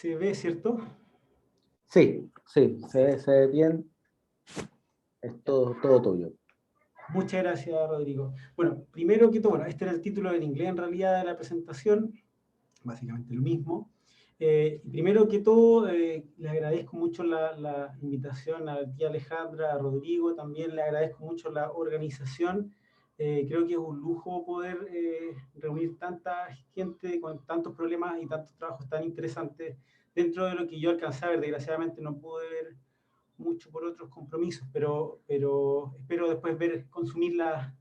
se ve, ¿cierto? Sí, sí, se ve bien. Es todo tuyo. Muchas gracias, Rodrigo. Bueno, primero que todo, bueno, este era el título en inglés en realidad de la presentación, básicamente lo mismo. Primero que todo, les agradezco mucho la invitación a la tía Alejandra, a Rodrigo, también le agradezco mucho la organización. Creo que es un lujo poder reunir tanta gente con tantos problemas y tantos trabajos tan interesantes dentro de lo que yo alcancé a ver. Desgraciadamente no pude ver mucho por otros compromisos, pero espero después consumir las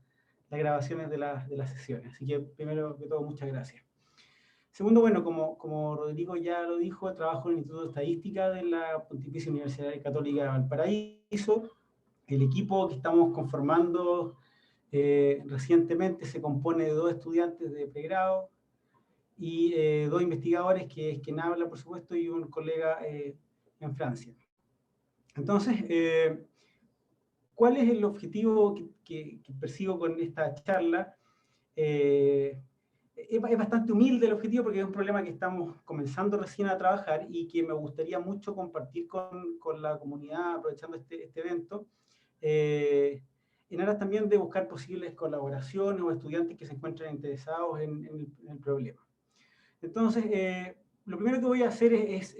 grabaciones de las sesiones. Así que primero que todo, muchas gracias. Segundo, bueno, como Rodrigo ya lo dijo, trabajo en el Instituto de Estadística de la Pontificia Universidad Católica de Valparaíso. El equipo que estamos conformando recientemente se compone de 2 estudiantes de pregrado y 2 investigadores, que es quien habla, por supuesto, y un colega en Francia. Entonces, ¿cuál es el objetivo que persigo con esta charla? Es bastante humilde el objetivo porque es un problema que estamos comenzando recién a trabajar y que me gustaría mucho compartir con la comunidad, aprovechando este evento, en aras también de buscar posibles colaboraciones o estudiantes que se encuentren interesados en el problema. Entonces, lo primero que voy a hacer es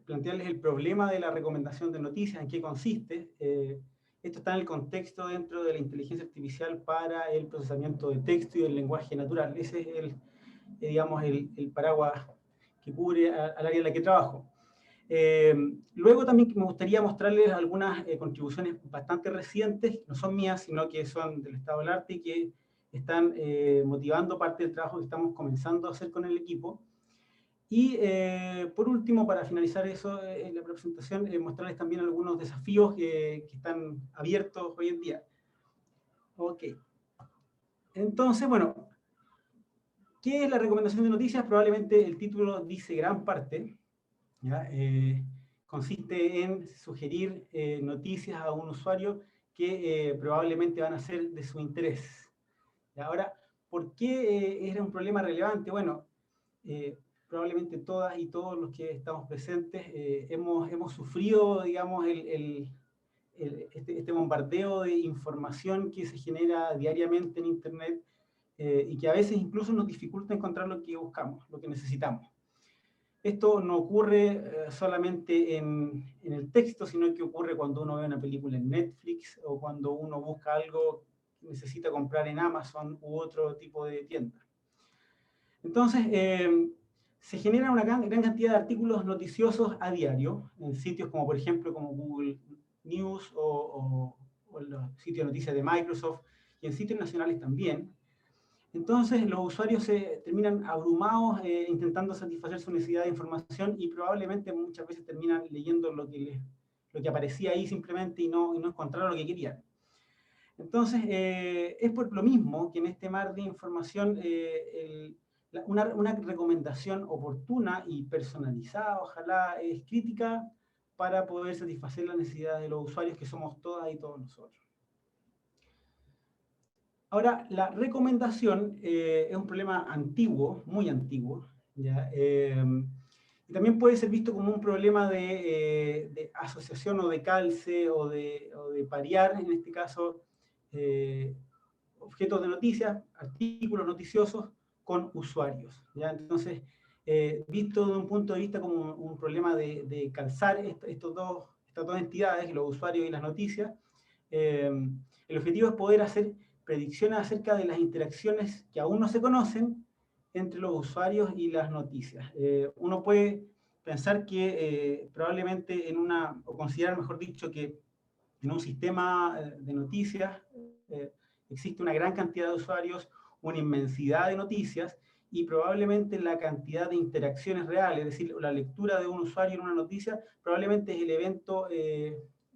plantearles el problema de la recomendación de noticias, en qué consiste. Esto está en el contexto dentro de la inteligencia artificial para el procesamiento de texto y del lenguaje natural. Ese es digamos, el paraguas que cubre al área en la que trabajo. Luego también me gustaría mostrarles algunas contribuciones bastante recientes, no son mías, sino que son del estado del arte y que están motivando parte del trabajo que estamos comenzando a hacer con el equipo. Y por último, para finalizar eso en la presentación, mostrarles también algunos desafíos que están abiertos hoy en día. Ok. Entonces, bueno, ¿qué es la recomendación de noticias? Probablemente el título dice gran parte. ¿Ya? Consiste en sugerir noticias a un usuario que probablemente van a ser de su interés. ¿Ya? Ahora, ¿por qué era un problema relevante? Bueno, probablemente todas y todos los que estamos presentes hemos sufrido, digamos, este bombardeo de información que se genera diariamente en Internet y que a veces incluso nos dificulta encontrar lo que buscamos, lo que necesitamos. Esto no ocurre solamente en el texto, sino que ocurre cuando uno ve una película en Netflix o cuando uno busca algo que necesita comprar en Amazon u otro tipo de tienda. Entonces, se genera una gran cantidad de artículos noticiosos a diario en sitios como, por ejemplo, como Google News o los sitios de noticias de Microsoft y en sitios nacionales también. Entonces, los usuarios se terminan abrumados intentando satisfacer su necesidad de información y probablemente muchas veces terminan leyendo lo que aparecía ahí simplemente y no encontraron lo que querían. Entonces, es por lo mismo que en este mar de información una recomendación oportuna y personalizada, ojalá, es crítica para poder satisfacer las necesidades de los usuarios, que somos todas y todos nosotros. Ahora, la recomendación es un problema antiguo, muy antiguo, ¿ya? Y también puede ser visto como un problema de asociación o de calce o de parear, en este caso, objetos de noticias, artículos noticiosos con usuarios, ¿ya? Entonces, visto desde un punto de vista como un problema de calzar estas dos entidades, los usuarios y las noticias, el objetivo es poder hacer predicciones acerca de las interacciones que aún no se conocen entre los usuarios y las noticias. Uno puede pensar que probablemente o considerar, mejor dicho, que en un sistema de noticias existe una gran cantidad de usuarios, una inmensidad de noticias y probablemente la cantidad de interacciones reales, es decir, la lectura de un usuario en una noticia, probablemente es el evento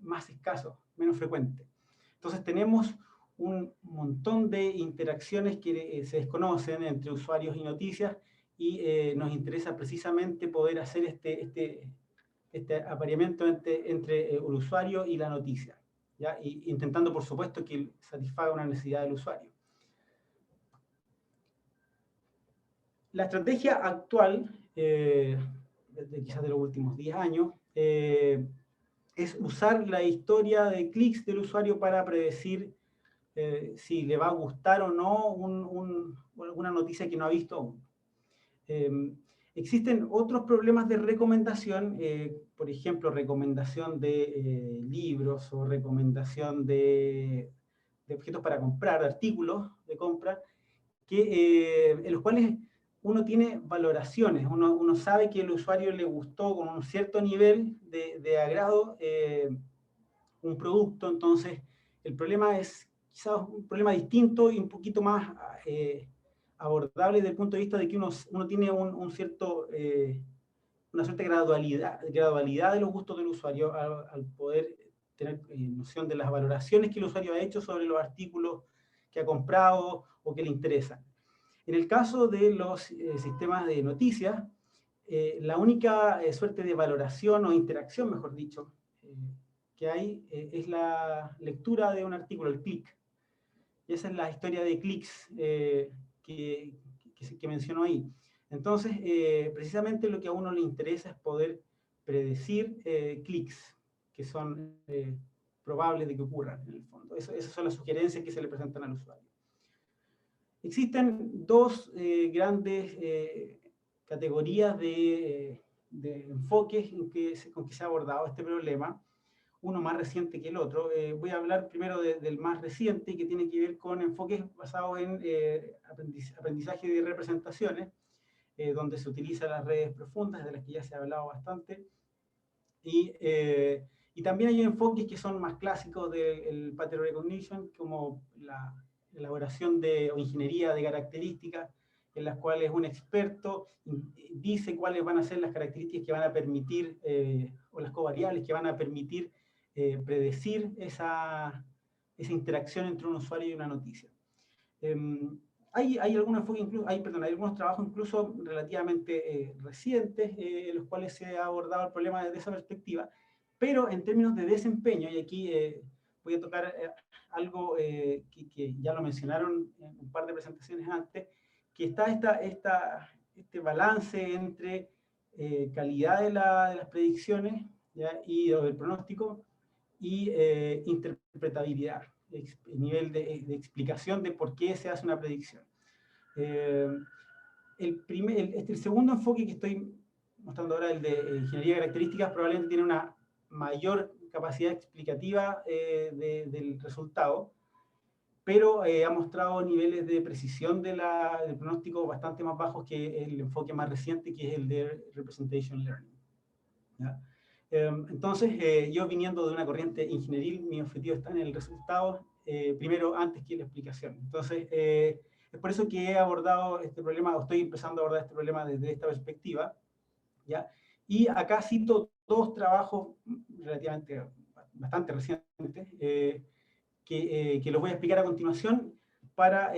más escaso, menos frecuente. Entonces tenemos un montón de interacciones que se desconocen entre usuarios y noticias y nos interesa precisamente poder hacer este apareamiento entre el usuario y la noticia, ¿ya? Y intentando, por supuesto, que satisfaga una necesidad del usuario. La estrategia actual, quizás de los últimos 10 años, es usar la historia de clics del usuario para predecir si le va a gustar o no alguna noticia que no ha visto aún. Existen otros problemas de recomendación, por ejemplo, recomendación de libros o recomendación de objetos para comprar, de artículos de compra, en los cuales uno tiene valoraciones, uno sabe que el usuario le gustó con un cierto nivel de agrado un producto, entonces el problema es quizás un problema distinto y un poquito más abordable desde el punto de vista de que uno tiene una cierta gradualidad de los gustos del usuario al poder tener noción de las valoraciones que el usuario ha hecho sobre los artículos que ha comprado o que le interesan. En el caso de los sistemas de noticias, la única suerte de valoración o interacción, mejor dicho, que hay es la lectura de un artículo, el clic. Y esa es la historia de clics que mencionó ahí. Entonces, precisamente lo que a uno le interesa es poder predecir clics que son probables de que ocurran en el fondo. Esas son las sugerencias que se le presentan al usuario. Existen dos grandes categorías de enfoques con que se ha abordado este problema, uno más reciente que el otro. Voy a hablar primero del más reciente, que tiene que ver con enfoques basados en aprendizaje de representaciones, donde se utilizan las redes profundas, de las que ya se ha hablado bastante, y también hay enfoques que son más clásicos del pattern recognition, como la elaboración o ingeniería de características, en las cuales un experto dice cuáles van a ser las características que van a permitir, o las covariables que van a permitir predecir esa interacción entre un usuario y una noticia. Hay algunos trabajos incluso relativamente recientes en los cuales se ha abordado el problema desde esa perspectiva, pero en términos de desempeño, y aquí voy a tocar algo que ya lo mencionaron en un par de presentaciones antes, que está este balance entre calidad de las predicciones, ¿ya? Y del pronóstico y interpretabilidad, nivel de explicación de por qué se hace una predicción. El segundo enfoque que estoy mostrando ahora, el de ingeniería de características, probablemente tiene una mayor capacidad explicativa del resultado, pero ha mostrado niveles de precisión del pronóstico bastante más bajos que el enfoque más reciente, que es el de Representation Learning, ¿ya? Entonces, yo viniendo de una corriente ingenieril, mi objetivo está en el resultado, primero antes que la explicación. Entonces, es por eso que he abordado este problema, o estoy empezando a abordar este problema desde esta perspectiva, ¿ya? Y acá cito dos trabajos relativamente bastante recientes, que los voy a explicar a continuación para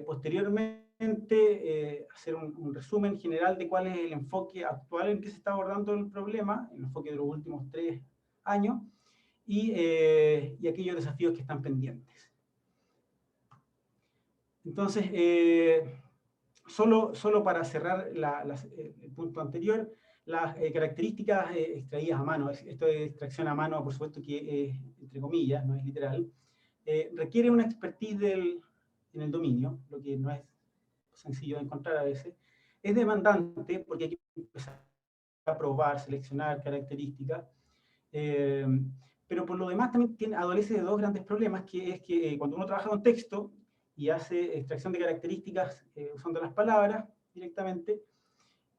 posteriormente hacer un resumen general de cuál es el enfoque actual en que se está abordando el problema, el enfoque de los últimos 3 años, y aquellos desafíos que están pendientes. Entonces, solo para cerrar el punto anterior, las características extraídas a mano, esto de extracción a mano, por supuesto que es entre comillas, no es literal, requiere una expertise en el dominio, lo que no es sencillo de encontrar a veces. Es demandante porque hay que empezar a probar, seleccionar características, pero por lo demás también adolece de dos grandes problemas, que es que cuando uno trabaja con texto y hace extracción de características usando las palabras directamente,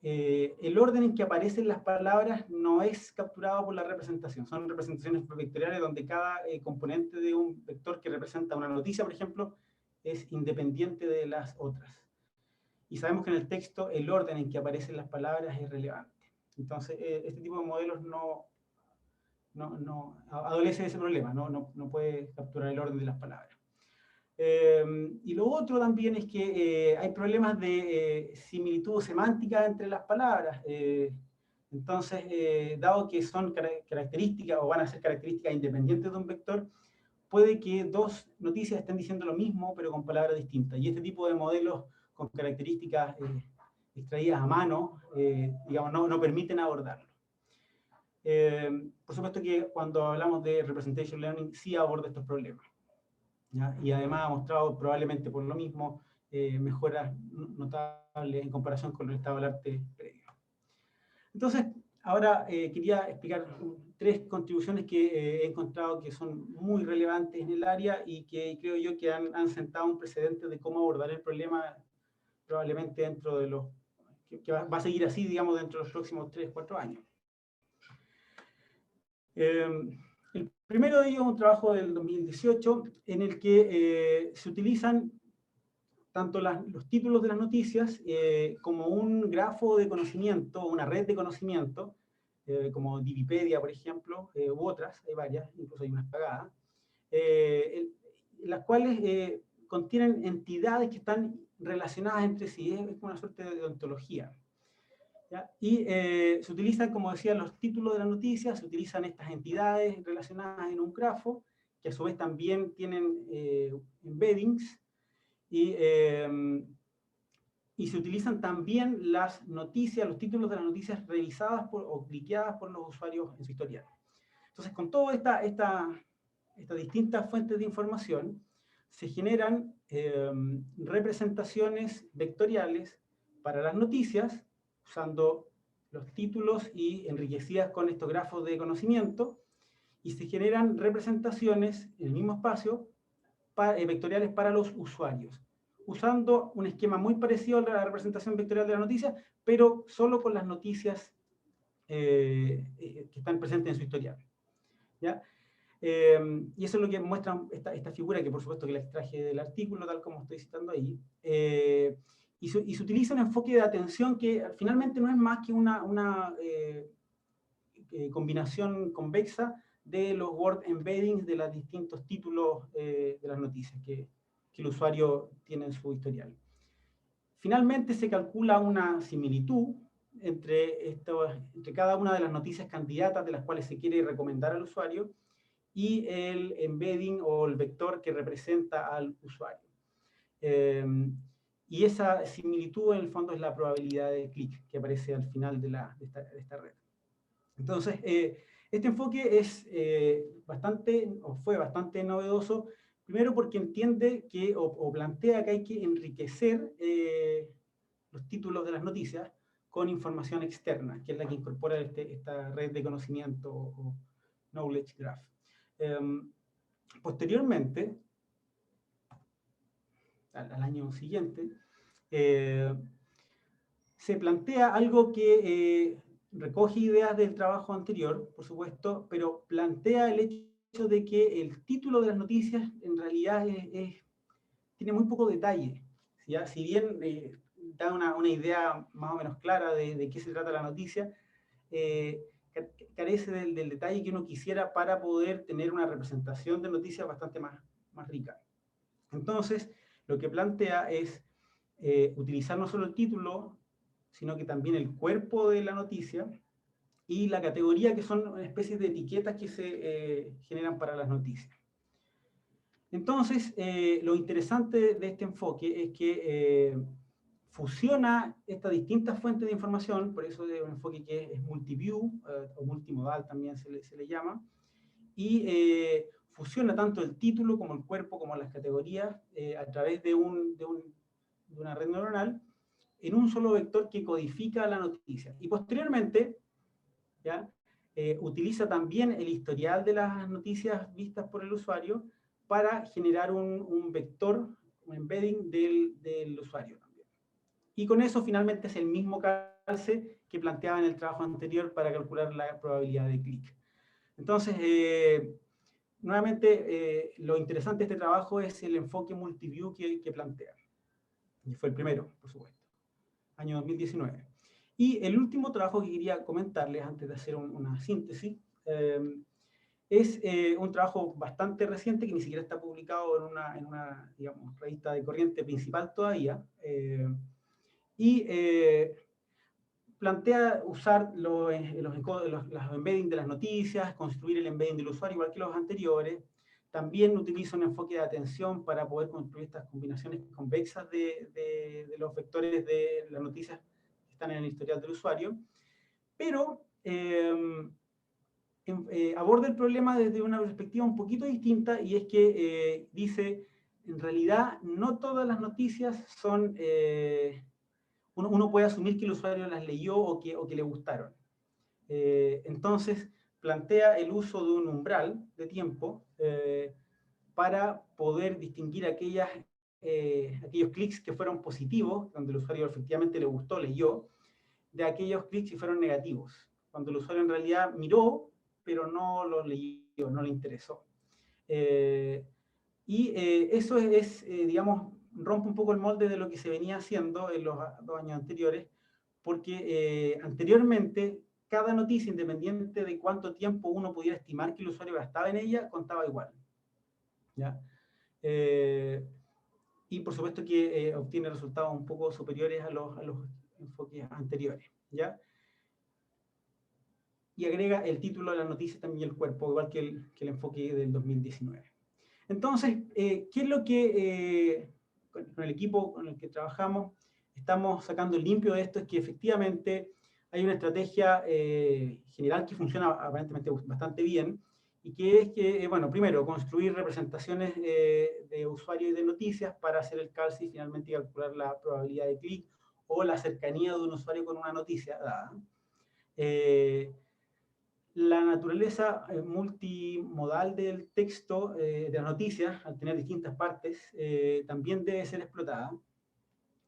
el orden en que aparecen las palabras no es capturado por la representación. Son representaciones vectoriales donde cada componente de un vector que representa una noticia, por ejemplo, es independiente de las otras. Y sabemos que en el texto el orden en que aparecen las palabras es relevante. Entonces, este tipo de modelos no adolece de ese problema, no puede capturar el orden de las palabras. Y lo otro también es que hay problemas de similitud semántica entre las palabras. Entonces, dado que son características o van a ser características independientes de un vector, puede que dos noticias estén diciendo lo mismo, pero con palabras distintas. Y este tipo de modelos con características extraídas a mano, digamos, no permiten abordarlo. Por supuesto que cuando hablamos de Representation Learning sí aborda estos problemas, ¿ya? Y además ha mostrado probablemente por lo mismo mejoras notables en comparación con el estado del arte previo. Entonces, ahora quería explicar 3 contribuciones que he encontrado que son muy relevantes en el área y que creo yo que han sentado un precedente de cómo abordar el problema probablemente dentro de los... que va a seguir así, digamos, dentro de los próximos 3-4 años. El primero de ellos es un trabajo del 2018 en el que se utilizan tanto los títulos de las noticias como un grafo de conocimiento, una red de conocimiento, como Divipedia, por ejemplo, u otras, hay varias, incluso hay unas pagadas, las cuales contienen entidades que están relacionadas entre sí, es una suerte de ontología. ¿Ya? Y se utilizan, como decía, los títulos de las noticias, se utilizan estas entidades relacionadas en un grafo, que a su vez también tienen embeddings, y se utilizan también las noticias, los títulos de las noticias revisadas o cliqueadas por los usuarios en su historial. Entonces, con todas estas distintas fuentes de información, se generan representaciones vectoriales para las noticias, usando los títulos y enriquecidas con estos grafos de conocimiento, y se generan representaciones en el mismo espacio vectoriales para los usuarios, usando un esquema muy parecido a la representación vectorial de la noticia, pero solo con las noticias que están presentes en su historial. ¿Ya? Y eso es lo que muestra esta figura, que por supuesto que la extraje del artículo, tal como estoy citando ahí. Y se utiliza un enfoque de atención que finalmente no es más que una combinación convexa de los word embeddings de los distintos títulos de las noticias que el usuario tiene en su historial. Finalmente se calcula una similitud entre cada una de las noticias candidatas de las cuales se quiere recomendar al usuario y el embedding o el vector que representa al usuario. Y esa similitud en el fondo es la probabilidad de clic que aparece al final de esta red. Entonces, este enfoque es fue bastante novedoso, primero porque entiende que, o plantea que hay que enriquecer los títulos de las noticias con información externa, que es la que incorpora esta red de conocimiento o knowledge graph. Posteriormente, al año siguiente, se plantea algo que recoge ideas del trabajo anterior, por supuesto, pero plantea el hecho de que el título de las noticias en realidad tiene muy poco detalle. ¿Ya? Si bien da una idea más o menos clara de qué se trata la noticia, carece del detalle que uno quisiera para poder tener una representación de noticias bastante más rica. Entonces, lo que plantea es utilizar no solo el título, sino que también el cuerpo de la noticia y la categoría, que son especies de etiquetas que se generan para las noticias. Entonces, lo interesante de este enfoque es que fusiona estas distintas fuentes de información, por eso es un enfoque que es multiview, o multimodal también se le llama, y fusiona tanto el título como el cuerpo, como las categorías, a través de una red neuronal, en un solo vector que codifica la noticia. Y posteriormente, ¿ya? Utiliza también el historial de las noticias vistas por el usuario para generar un vector, un embedding del usuario también. Y con eso finalmente es el mismo calce que planteaba en el trabajo anterior para calcular la probabilidad de clic. Entonces, nuevamente, lo interesante de este trabajo es el enfoque multiview que plantea. Y fue el primero, por supuesto, año 2019. Y el último trabajo que quería comentarles antes de hacer una síntesis es un trabajo bastante reciente que ni siquiera está publicado en una digamos, revista de corriente principal todavía, y plantea usar los embeddings de las noticias, construir el embedding del usuario igual que los anteriores. También utiliza un enfoque de atención para poder construir estas combinaciones convexas de los vectores de las noticias están en el historial del usuario, pero aborda el problema desde una perspectiva un poquito distinta, y es que dice, en realidad no todas las noticias son, uno puede asumir que el usuario las leyó o que le gustaron. Entonces plantea el uso de un umbral de tiempo para poder distinguir aquellos clics que fueron positivos, donde el usuario efectivamente le gustó, leyó, de aquellos clics que fueron negativos, cuando el usuario en realidad miró, pero no lo leyó, no le interesó. Eso digamos, rompe un poco el molde de lo que se venía haciendo en los 2 años anteriores, porque anteriormente cada noticia, independiente de cuánto tiempo uno pudiera estimar que el usuario gastaba en ella, contaba igual, ¿ya? Y por supuesto que obtiene resultados un poco superiores a los enfoques anteriores, ¿ya? Y agrega el título de la noticia también el cuerpo, igual que el enfoque del 2019. Entonces, ¿qué es lo que con el equipo con el que trabajamos estamos sacando limpio de esto? Es que efectivamente hay una estrategia general que funciona aparentemente bastante bien, y que es que, bueno, primero, construir representaciones de usuario y de noticias para hacer el calce y finalmente calcular la probabilidad de clic o la cercanía de un usuario con una noticia dada. La naturaleza multimodal del texto, de las noticias, al tener distintas partes, también debe ser explotada.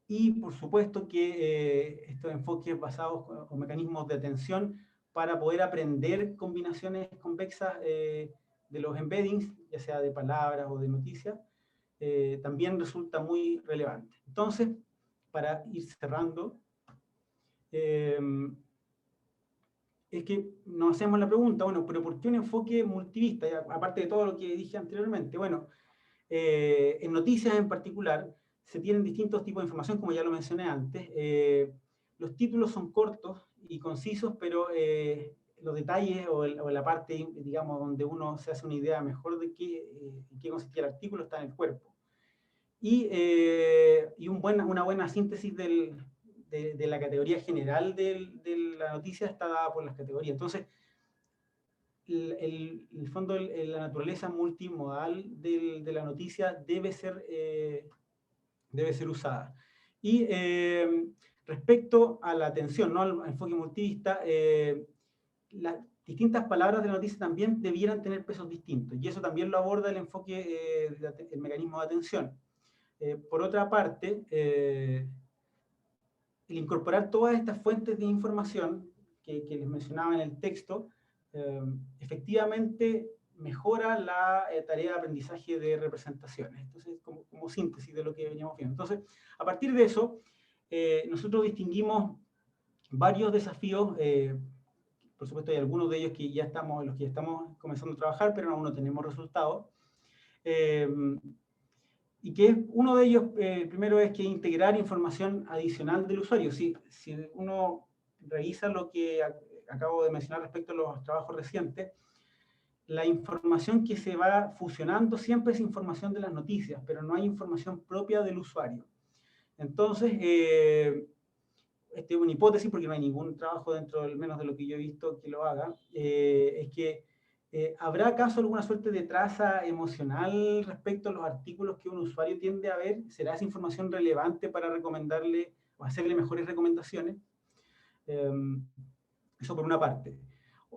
Y por supuesto que estos enfoques basados con mecanismos de atención para poder aprender combinaciones convexas de los embeddings, ya sea de palabras o de noticias, también resulta muy relevante. Entonces, para ir cerrando, es que nos hacemos la pregunta, bueno, pero ¿por qué un enfoque multivista? Aparte de todo lo que dije anteriormente, bueno, en noticias en particular se tienen distintos tipos de información, como ya lo mencioné antes. Los títulos son cortos y concisos, pero los detalles o la parte, digamos, donde uno se hace una idea mejor de qué consistía el artículo está en el cuerpo. Y una buena síntesis de la categoría general de la noticia está dada por las categorías. Entonces, en el fondo, la naturaleza multimodal de la noticia debe ser usada. Y respecto a la atención, ¿no?, al enfoque multivista, las distintas palabras de la noticia también debieran tener pesos distintos, y eso también lo aborda el enfoque, el mecanismo de atención. Por otra parte, el incorporar todas estas fuentes de información que les mencionaba en el texto, efectivamente mejora la tarea de aprendizaje de representaciones. Entonces, como síntesis de lo que veníamos viendo. Entonces, a partir de eso, nosotros distinguimos varios desafíos. Por supuesto, hay algunos de ellos que ya estamos comenzando a trabajar, pero aún no tenemos resultados. Y que uno de ellos, primero, es que integrar información adicional del usuario. Si uno revisa lo que acabo de mencionar respecto a los trabajos recientes, la información que se va fusionando siempre es información de las noticias, pero no hay información propia del usuario. Entonces, esta es una hipótesis porque no hay ningún trabajo dentro, al menos de lo que yo he visto, que lo haga, es que ¿habrá acaso alguna suerte de traza emocional respecto a los artículos que un usuario tiende a ver? ¿Será esa información relevante para recomendarle o hacerle mejores recomendaciones? Eso por una parte.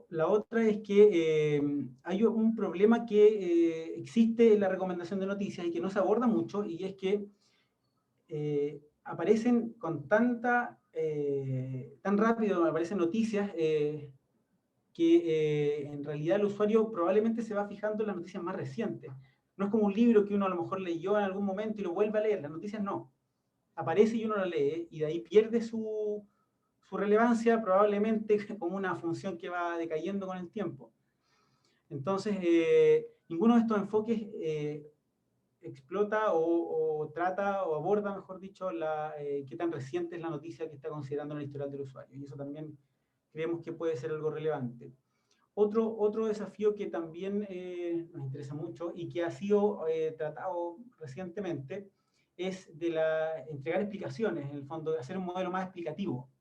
La otra es que hay un problema que existe en la recomendación de noticias y que no se aborda mucho, y es que aparecen con tan rápido, aparecen noticias que en realidad el usuario probablemente se va fijando en las noticias más recientes. No es como un libro que uno a lo mejor leyó en algún momento y lo vuelve a leer. Las noticias no. Aparece y uno la lee, y de ahí pierde su relevancia, probablemente como una función que va decayendo con el tiempo. Entonces, ninguno de estos enfoques explota o trata o aborda, mejor dicho, qué tan reciente es la noticia que está considerando en el historial del usuario. Y eso también creemos que puede ser algo relevante. Otro desafío que también nos interesa mucho y que ha sido tratado recientemente es de entregar explicaciones, en el fondo, de hacer un modelo más explicativo.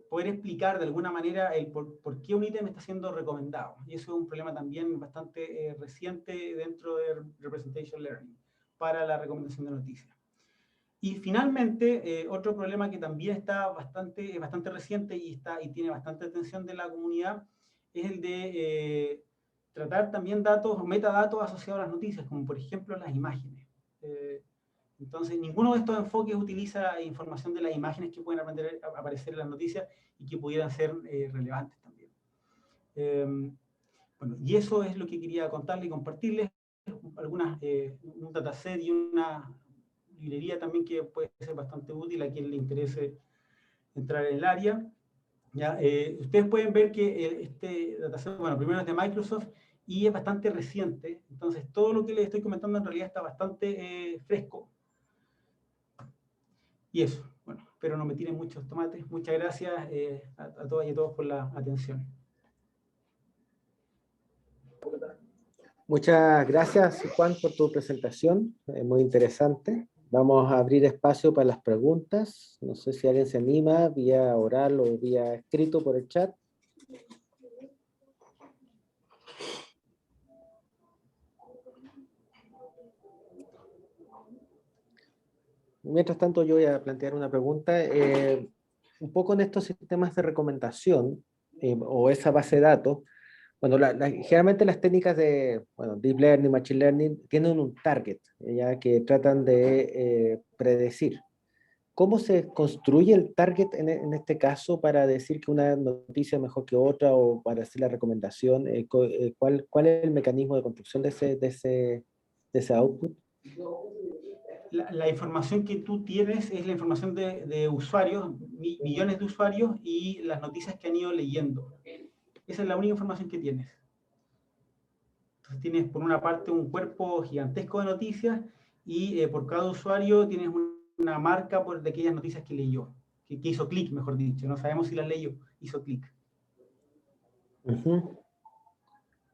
poder explicar de alguna manera por qué un ítem está siendo recomendado. Y eso es un problema también bastante reciente dentro de Representation Learning para la recomendación de noticias. Y finalmente, otro problema que también está bastante reciente y tiene bastante atención de la comunidad es el de tratar también metadatos asociados a las noticias, como por ejemplo las imágenes. Entonces, ninguno de estos enfoques utiliza información de las imágenes que pueden aparecer en las noticias y que pudieran ser relevantes también. Bueno, y eso es lo que quería contarles y compartirles. Un dataset y una librería también que puede ser bastante útil a quien le interese entrar en el área. ¿Ya? Ustedes pueden ver que este dataset, bueno, primero es de Microsoft y es bastante reciente. Entonces, todo lo que les estoy comentando en realidad está bastante fresco. Y eso, bueno, espero no me tiren muchos tomates. Muchas gracias a todas y a todos por la atención. Muchas gracias, Juan, por tu presentación, muy interesante. Vamos a abrir espacio para las preguntas. No sé si alguien se anima vía oral o vía escrito por el chat. Mientras tanto, yo voy a plantear una pregunta. Un poco en estos sistemas de recomendación o esa base de datos, bueno, generalmente las técnicas de Deep Learning, Machine Learning, tienen un target, ya que tratan de predecir. ¿Cómo se construye el target en este caso para decir que una noticia es mejor que otra o para hacer la recomendación? ¿Cuál es el mecanismo de construcción de ese output? La información que tú tienes es la información de usuarios, millones de usuarios y las noticias que han ido leyendo. Esa es la única información que tienes. Entonces tienes por una parte un cuerpo gigantesco de noticias y por cada usuario tienes una marca de aquellas noticias que leyó, que hizo clic, mejor dicho. No sabemos si las leyó, hizo clic.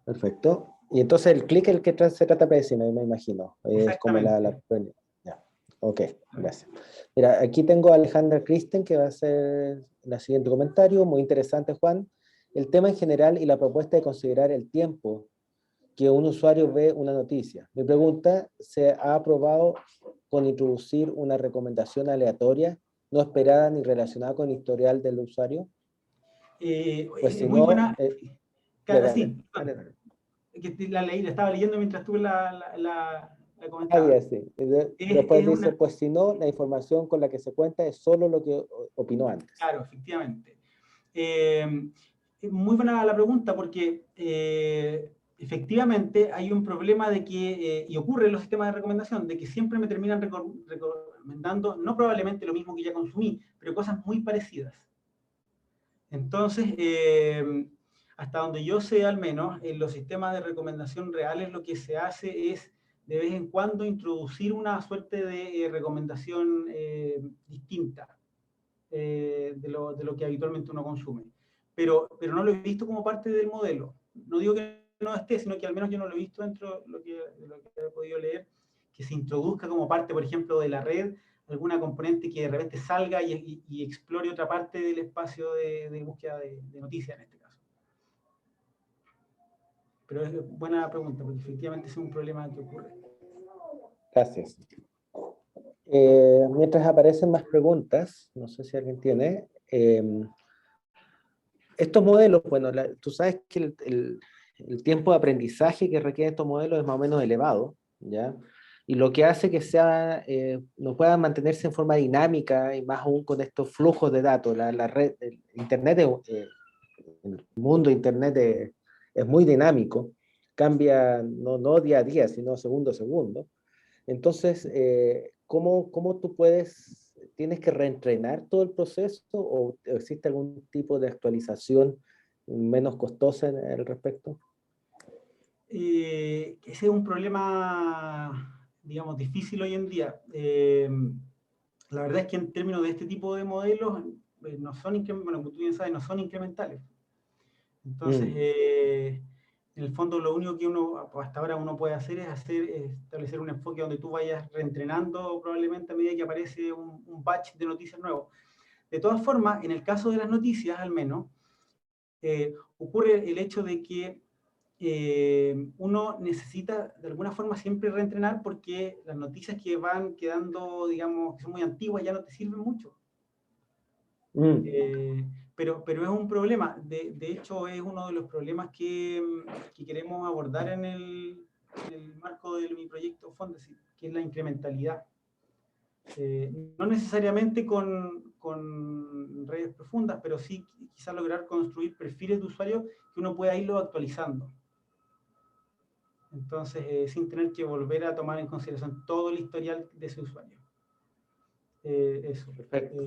Perfecto. Y entonces el clic es el que se trata de predecir, me imagino. Es como ya. Ok, gracias. Mira, aquí tengo a Alejandra Kristen que va a hacer el siguiente comentario. Muy interesante, Juan. El tema en general y la propuesta de considerar el tiempo que un usuario ve una noticia. Mi pregunta, ¿se ha aprobado con introducir una recomendación aleatoria, no esperada ni relacionada con el historial del usuario? Pues si muy no, buena. Claro, sí. dale. Que la estaba leyendo mientras tú la comentabas. Ah, sí. Después dice, pues si no, la información con la que se cuenta es solo lo que opinó antes. Claro, efectivamente. Muy buena la pregunta porque efectivamente hay un problema de que, y ocurre en los sistemas de recomendación, de que siempre me terminan recomendando, no probablemente lo mismo que ya consumí, pero cosas muy parecidas. Entonces, hasta donde yo sé al menos, en los sistemas de recomendación reales lo que se hace es de vez en cuando introducir una suerte de recomendación distinta de lo que habitualmente uno consume. Pero no lo he visto como parte del modelo. No digo que no esté, sino que al menos yo no lo he visto dentro de lo que he podido leer, que se introduzca como parte, por ejemplo, de la red, alguna componente que de repente salga y explore otra parte del espacio de búsqueda de noticias en este caso. Pero es buena pregunta, porque efectivamente es un problema que ocurre. Gracias. Mientras aparecen más preguntas, no sé si alguien tiene, estos modelos, bueno, tú sabes que el tiempo de aprendizaje que requieren estos modelos es más o menos elevado, ¿ya? Y lo que hace que no puedan mantenerse en forma dinámica, y más aún con estos flujos de datos. La red, el Internet, el mundo de Internet es muy dinámico, cambia no día a día, sino segundo a segundo. Entonces, ¿cómo tú tienes que reentrenar todo el proceso o existe algún tipo de actualización menos costosa al respecto? Ese es un problema, digamos, difícil hoy en día. La verdad es que en términos de este tipo de modelos, no son, bueno, como tú bien sabes, no son incrementales. Entonces, en el fondo, lo único que hasta ahora uno puede hacer es establecer un enfoque donde tú vayas reentrenando probablemente a medida que aparece un batch de noticias nuevos. De todas formas, en el caso de las noticias, al menos, ocurre el hecho de que uno necesita de alguna forma siempre reentrenar porque las noticias que van quedando, digamos, que son muy antiguas ya no te sirven mucho. Pero es un problema. De hecho, es uno de los problemas que queremos abordar en el marco de mi proyecto Fondesit, que es la incrementalidad. No necesariamente con redes profundas, pero sí quizás lograr construir perfiles de usuario que uno pueda irlo actualizando. Entonces, sin tener que volver a tomar en consideración todo el historial de ese usuario. Eso. Perfecto.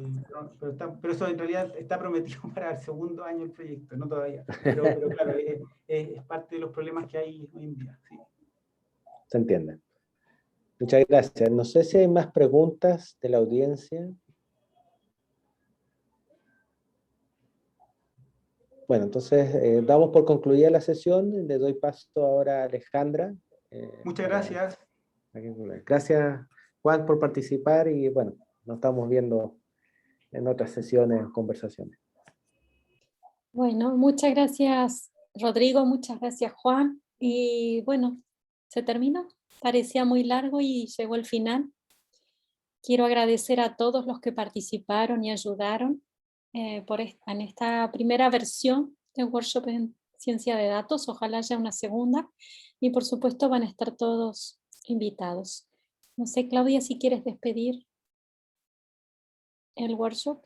Pero eso en realidad está prometido para el segundo año del proyecto, no todavía. Pero claro, es parte de los problemas que hay hoy en día. Sí. Se entiende. Muchas gracias. No sé si hay más preguntas de la audiencia. Bueno, entonces damos por concluida la sesión. Le doy paso ahora a Alejandra. Muchas gracias. Gracias, Juan, por participar y bueno, nos estamos viendo en otras sesiones o conversaciones. Bueno, muchas gracias, Rodrigo, muchas gracias, Juan. Y bueno, se terminó. Parecía muy largo y llegó el final. Quiero agradecer a todos los que participaron y ayudaron en esta primera versión del workshop en ciencia de datos. Ojalá haya una segunda. Y por supuesto van a estar todos invitados. No sé, Claudia, si quieres despedir el workshop.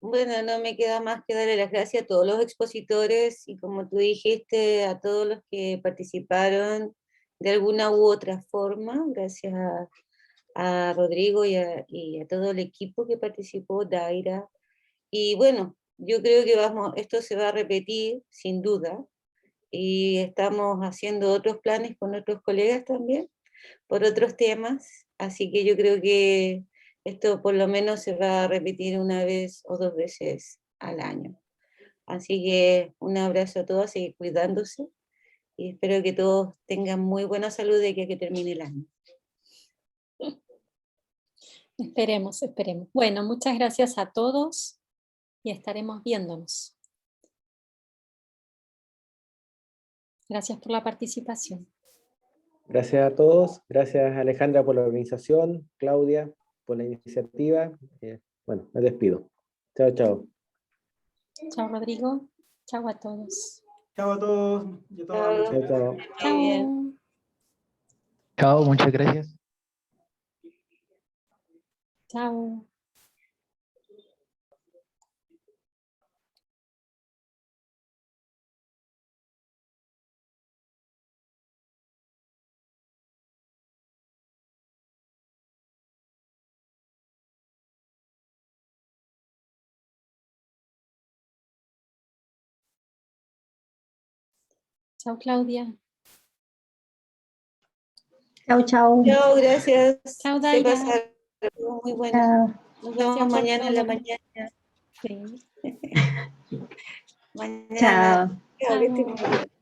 Bueno, no me queda más que darle las gracias a todos los expositores y como tú dijiste, a todos los que participaron de alguna u otra forma. Gracias a Rodrigo y a todo el equipo que participó, Daira. Y bueno, yo creo que esto se va a repetir sin duda y estamos haciendo otros planes con otros colegas también por otros temas, así que yo creo que esto por lo menos se va a repetir una vez o dos veces al año. Así que un abrazo a todos, seguir cuidándose y espero que todos tengan muy buena salud de que termine el año. Esperemos, esperemos. Bueno, muchas gracias a todos y estaremos viéndonos. Gracias por la participación. Gracias a todos. Gracias, Alejandra, por la organización. Claudia, por la iniciativa. Bueno, me despido. Chao, chao. Chao, Rodrigo. Chao a todos. Chao a todos. Y a todas. Chao, chao. Chao. Chao, muchas gracias. Chao. Chao, Claudia. Chao, chao. Chao, gracias. Chao, Se Daira. pasaron muy buena. Chao. Nos Gracias vemos por mañana en la todo. mañana. Sí. Mañana. Chao. Chao, que estén muy bien.